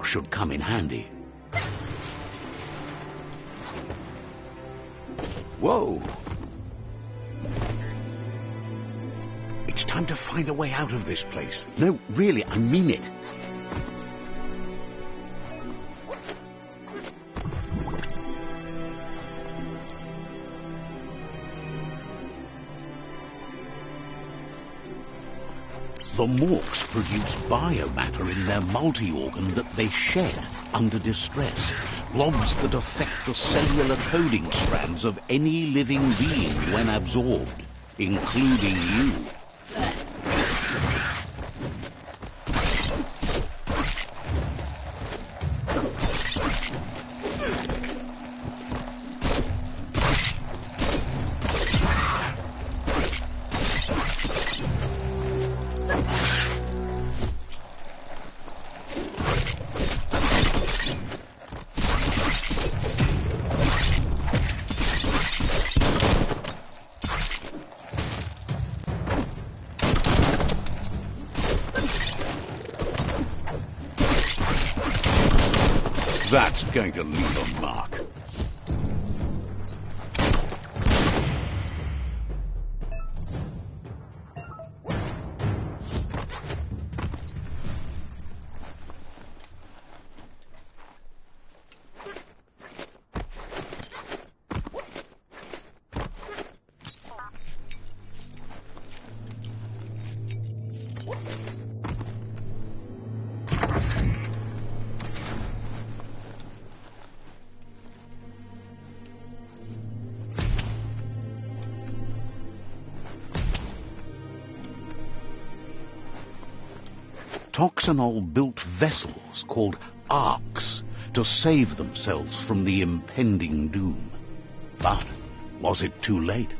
should come in handy. Whoa! It's time to find a way out of this place. No, really, I mean it. The morks produce biomatter in their multi-organ that they shed under distress. Blobs that affect the cellular coding strands of any living being when absorbed, including you. That's going to leave a mark. Toxanol built vessels called arks to save themselves from the impending doom. But was it too late?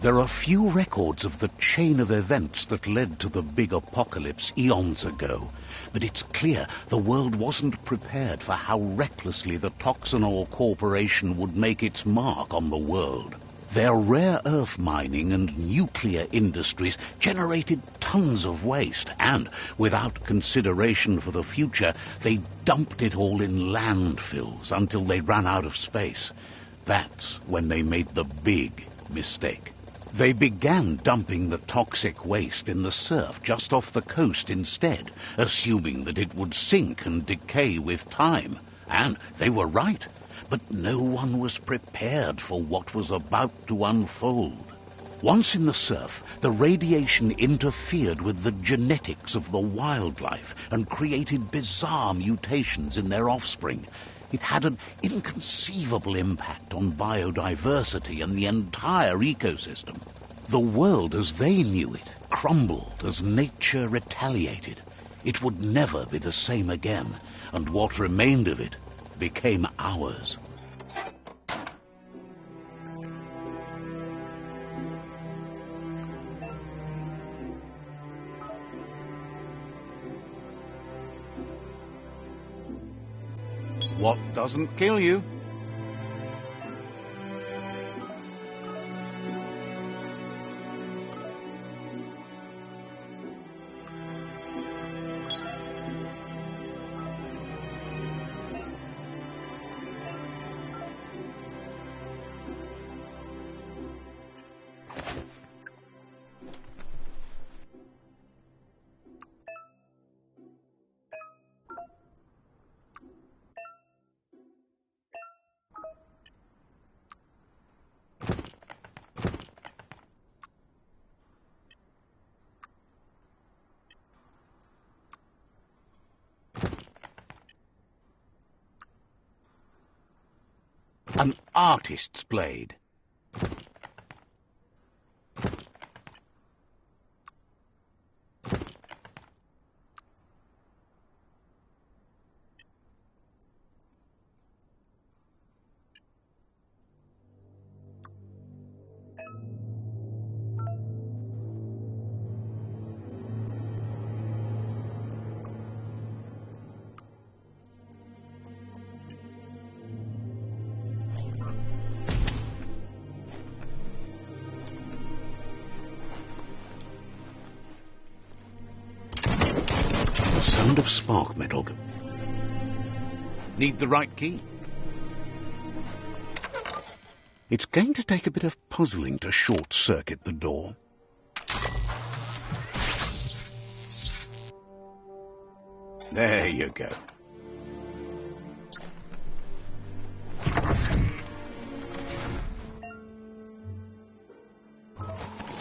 There are few records of the chain of events that led to the big apocalypse eons ago, but it's clear the world wasn't prepared for how recklessly the Toxanol Corporation would make its mark on the world. Their rare earth mining and nuclear industries generated tons of waste, and without consideration for the future, they dumped it all in landfills until they ran out of space. That's when they made the big mistake. They began dumping the toxic waste in the surf just off the coast instead, assuming that it would sink and decay with time. And they were right, but no one was prepared for what was about to unfold. Once in the surf, the radiation interfered with the genetics of the wildlife and created bizarre mutations in their offspring. It had an inconceivable impact on biodiversity and the entire ecosystem. The world as they knew it crumbled as nature retaliated. It would never be the same again, and what remained of it became ours. What doesn't kill you? An artist's blade. spark metal. Need the right key? It's going to take a bit of puzzling to short-circuit the door. There you go.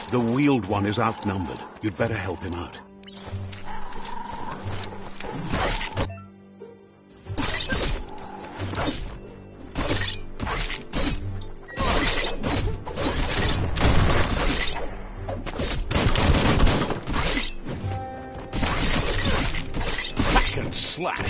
The wheeled one is outnumbered. You'd better help him out. Hack and slash.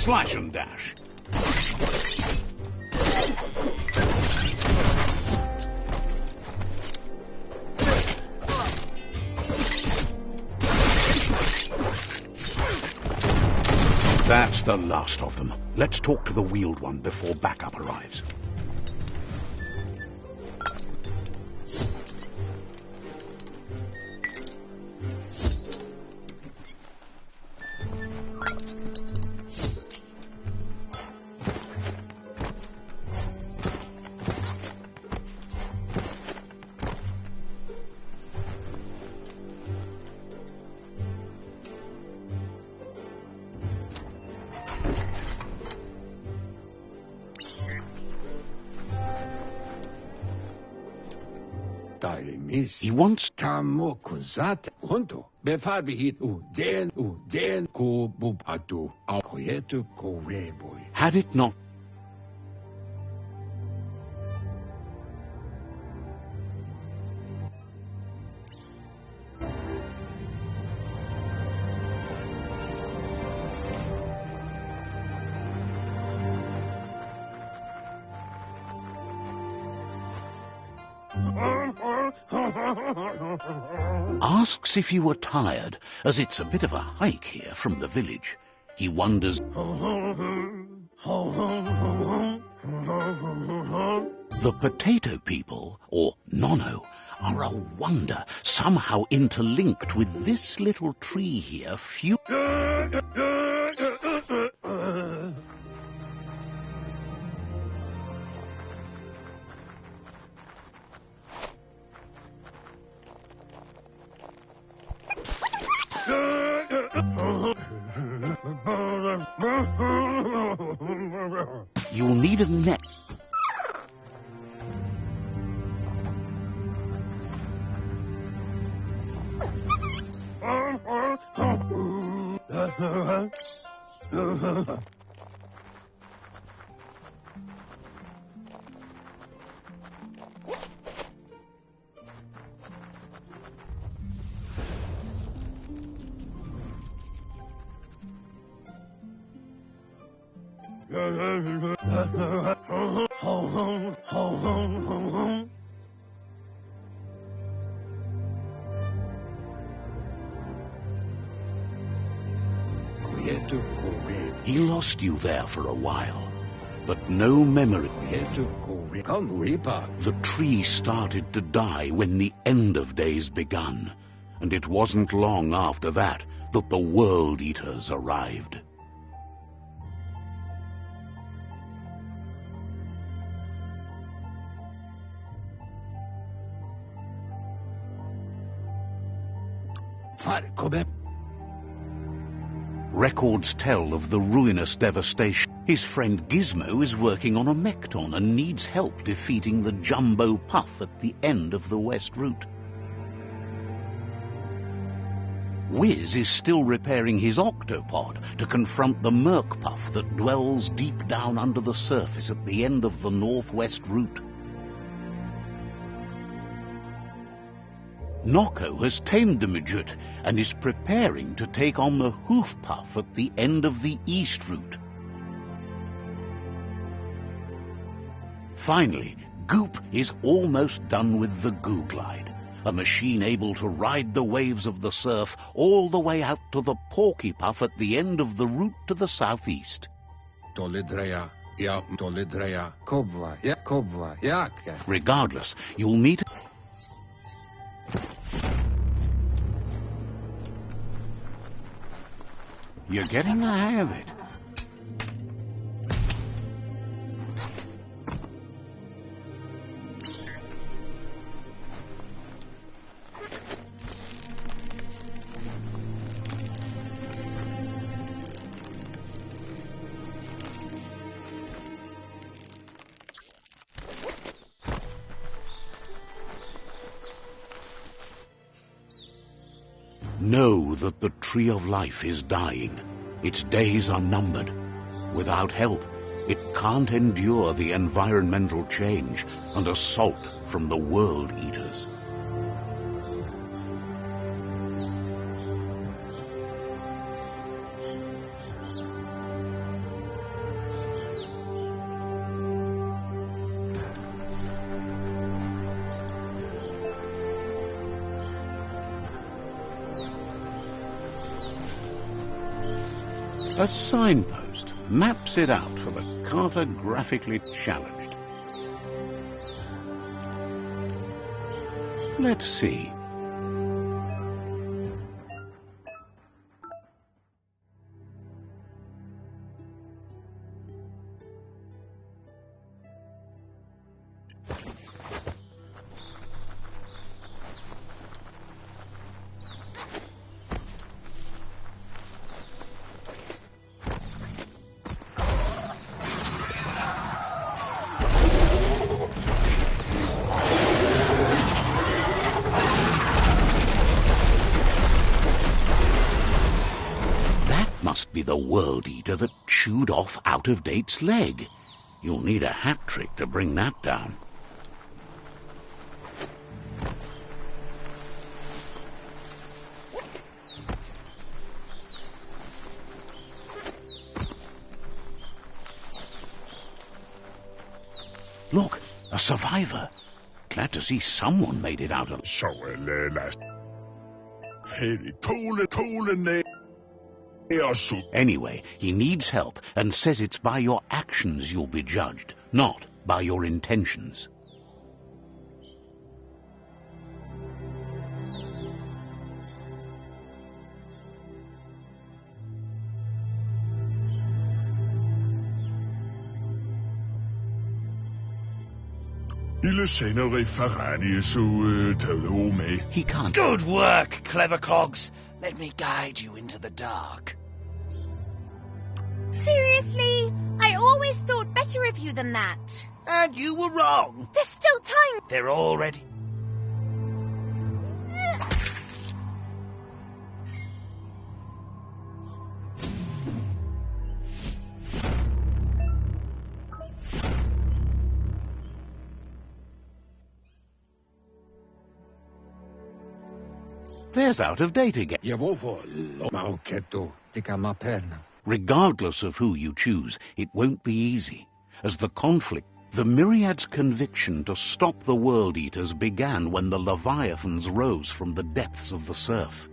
Slash and dash. That's the last of them. Let's talk to the wheeled one before backup arrives. He wants Tamokozat Honto. Befarbi Uden ko bubatu Alcoyetu ko reboy. Had it not... Asks if you were tired, as it's a bit of a hike here from the village. He wonders... The potato people, or Nono, are a wonder, somehow interlinked with this little tree here. You'll need a net. He lost you there for a while, but no memory. The tree started to die when the end of days begun, and it wasn't long after that that the World Eaters arrived. Records tell of the ruinous devastation. His friend Gizmo is working on a Mekton and needs help defeating the Jumbo Puff at the end of the West Route. Wiz is still repairing his octopod to confront the Merc Puff that dwells deep down under the surface at the end of the Northwest Route. Nocco has tamed the midget and is preparing to take on the hoof puff at the end of the east route. Finally, Goop is almost done with the Goo Glide, a machine able to ride the waves of the surf all the way out to the Porky Puff at the end of the route to the southeast. Toledrea, ja, Toledrea, Kobwa, jak. Regardless, you'll meet... You're getting the hang of it. Know that the Tree of Life is dying. Its days are numbered. Without help, it can't endure the environmental change and assault from the World Eaters. A signpost maps it out for the cartographically challenged. Let's see. Must be the World Eater that chewed off Out-of-Date's leg. You'll need a hat trick to bring that down. Look, a survivor. Glad to see someone made it out of... Anyway, he needs help and says it's by your actions you'll be judged, not by your intentions. He can't... Good work, clever cogs. Let me guide you into the dark. Seriously? I always thought better of you than that. And you were wrong. There's still time. They're already... There's Out-of-Date again. Regardless of who you choose, it won't be easy. As the conflict, the Myriad's conviction to stop the World Eaters began when the Leviathans rose from the depths of the surf.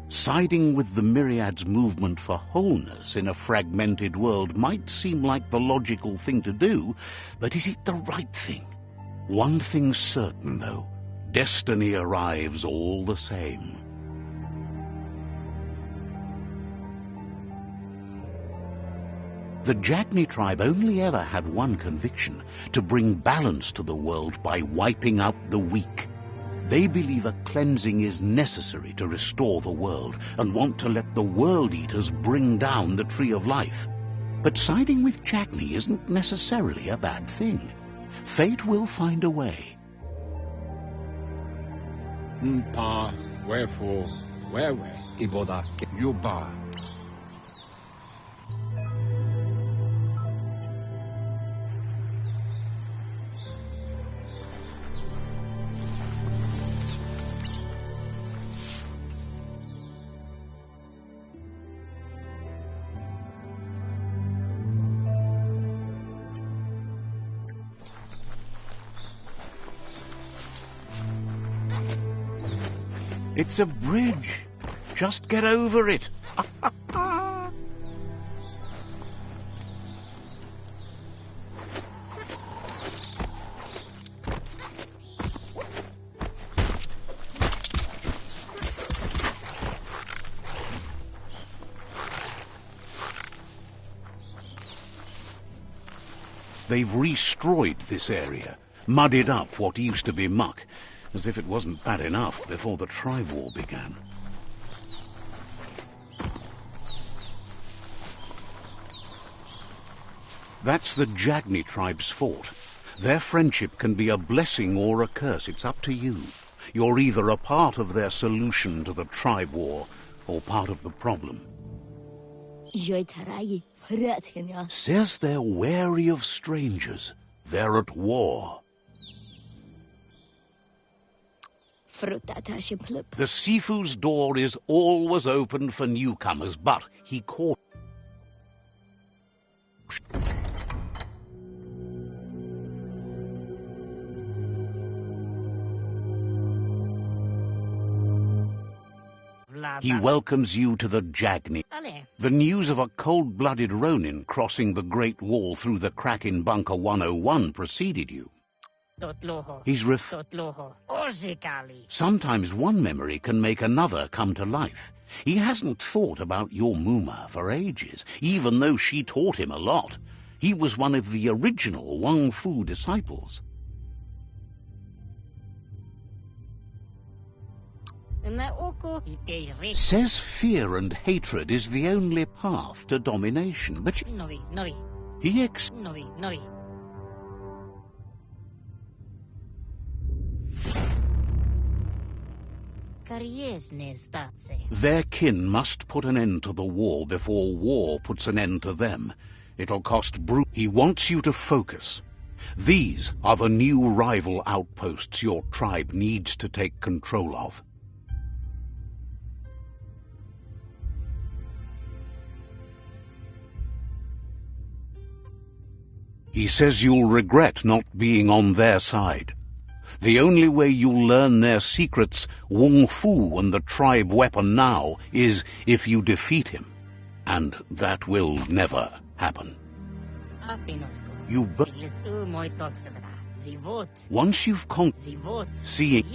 Siding with the Myriad's movement for wholeness in a fragmented world might seem like the logical thing to do, but is it the right thing? One thing's certain, though. Destiny arrives all the same. The Jagni tribe only ever had one conviction: to bring balance to the world by wiping out the weak. They believe a cleansing is necessary to restore the world and want to let the World Eaters bring down the Tree of Life. But siding with Jagni isn't necessarily a bad thing. Fate will find a way. Pa, wherefore, where, Iboda, Yuba. It's a bridge. Just get over it. They've destroyed this area, muddied up what used to be muck, as if it wasn't bad enough before the tribe war began. That's the Jagni tribe's fort. Their friendship can be a blessing or a curse. It's up to you. You're either a part of their solution to the tribe war or part of the problem. Says they're wary of strangers. They're at war. The Sifu's door is always open for newcomers, but he caught... He welcomes you to the Jagni. The news of a cold-blooded Ronin crossing the Great Wall through the crack in Bunker 101 preceded you. He's Sometimes one memory can make another come to life. He hasn't thought about your Muma for ages, even though she taught him a lot. He was one of the original Wang Fu disciples. Says fear and hatred is the only path to domination, but he Their kin must put an end to the war before war puts an end to them. It'll cost He wants you to focus. These are the new rival outposts your tribe needs to take control of. He says you'll regret not being on their side. The only way you'll learn their secrets, Wung Fu and the tribe weapon now, is if you defeat him. And that will never happen. Once you've conquered, seeing...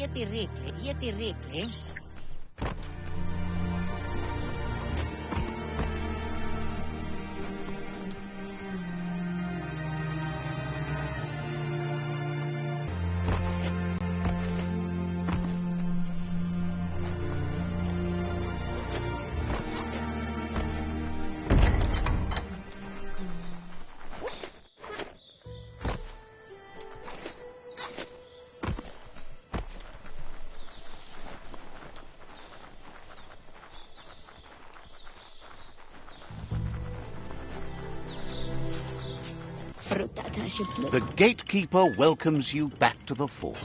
The gatekeeper welcomes you back to the fort.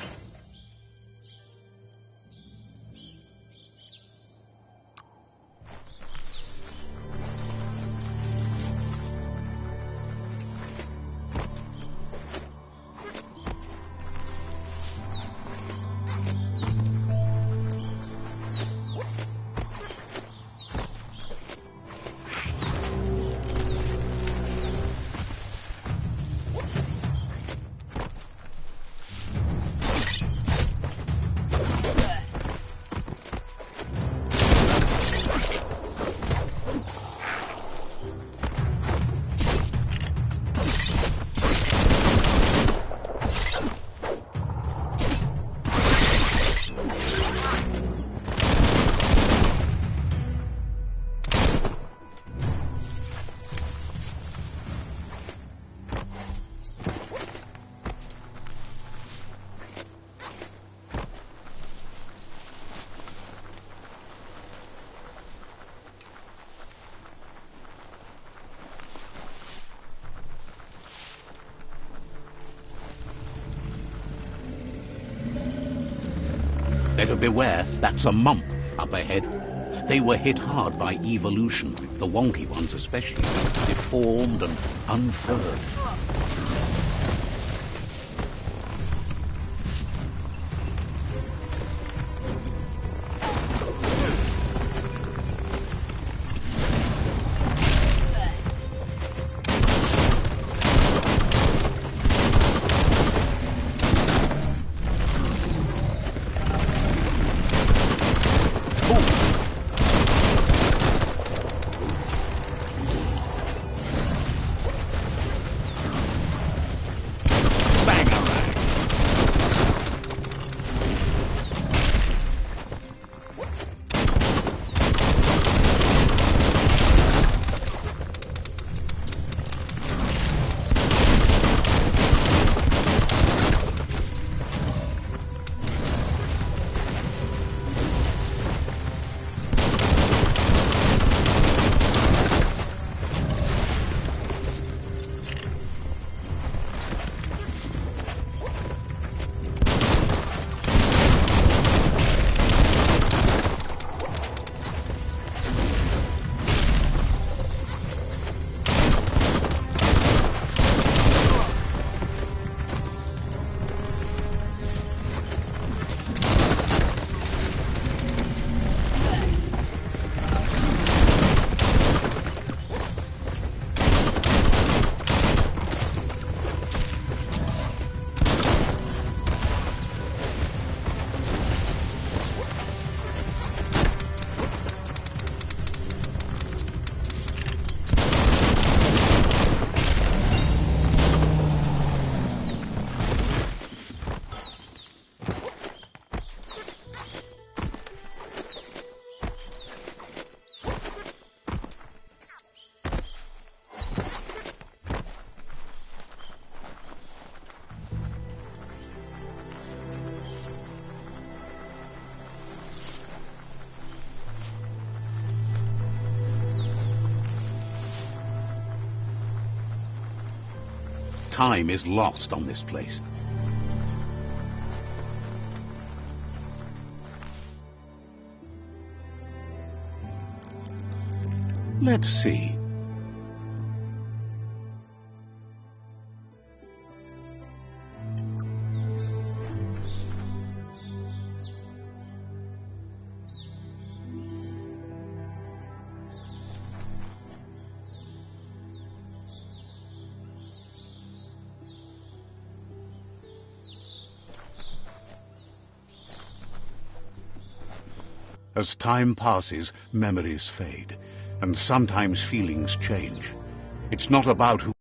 Better beware, that's a mump up ahead. They were hit hard by evolution, the wonky ones especially, deformed and unfurred. Time is lost on this place. Let's see. As time passes, memories fade, and sometimes feelings change. It's not about who...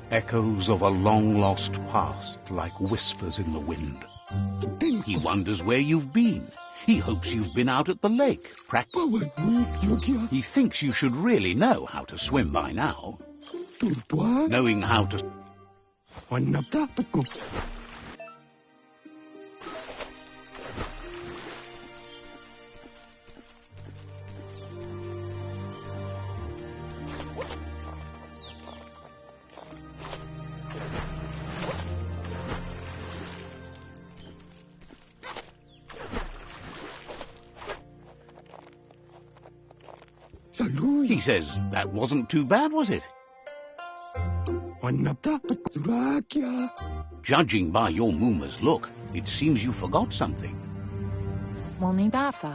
Echoes of a long-lost past, like whispers in the wind. He wonders where you've been. He hopes you've been out at the lake, He thinks you should really know how to swim by now. Knowing how to... He says, that wasn't too bad, was it? Judging by your Mooma's look, it seems you forgot something.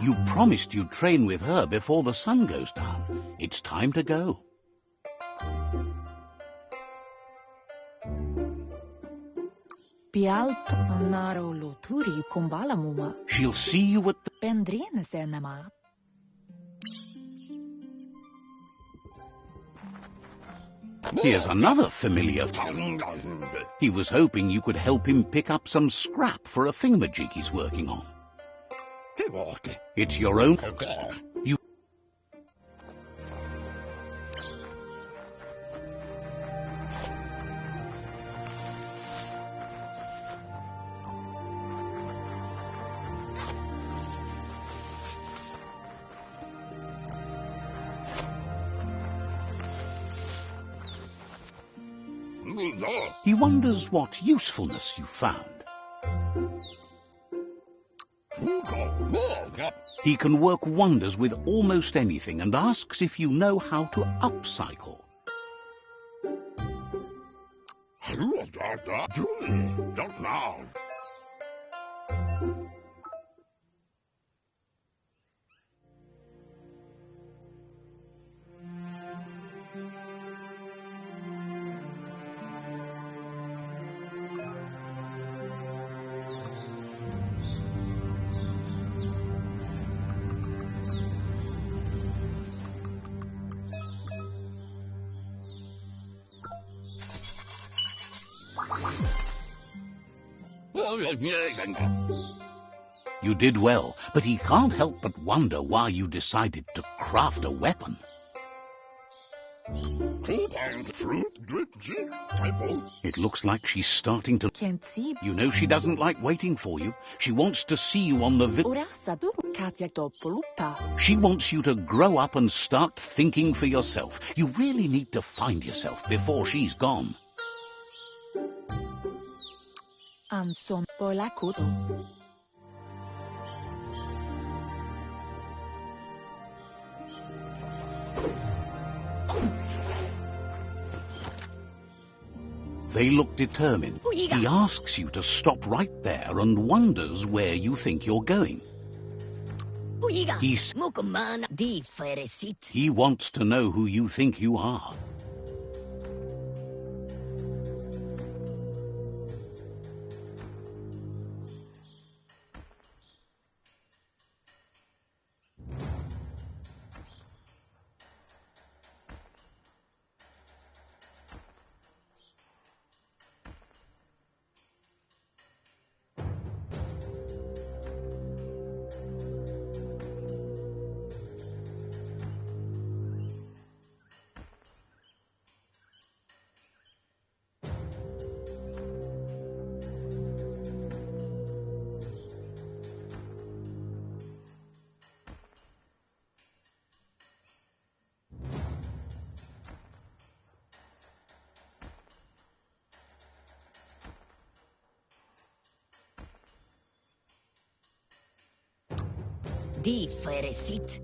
You promised you'd train with her before the sun goes down. It's time to go. She'll see you at the... Here's another familiar... He was hoping you could help him pick up some scrap for a thingamajig he's working on. It's your own... You... He wonders what usefulness you found. He can work wonders with almost anything and asks if you know how to upcycle. Not now. You did well, but he can't help but wonder why you decided to craft a weapon. It looks like she's starting to... Can't see. You know she doesn't like waiting for you. She wants to see you on the... She wants you to grow up and start thinking for yourself. You really need to find yourself before she's gone. Anson Polakudo. They look determined. He asks you to stop right there and wonders where you think you're going. He wants to know who you think you are. Di feresit.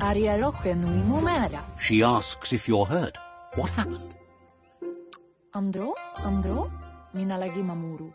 Arialogenui mumera. She asks if you're hurt. What happened? Andro, Andro, minalagi mamuru.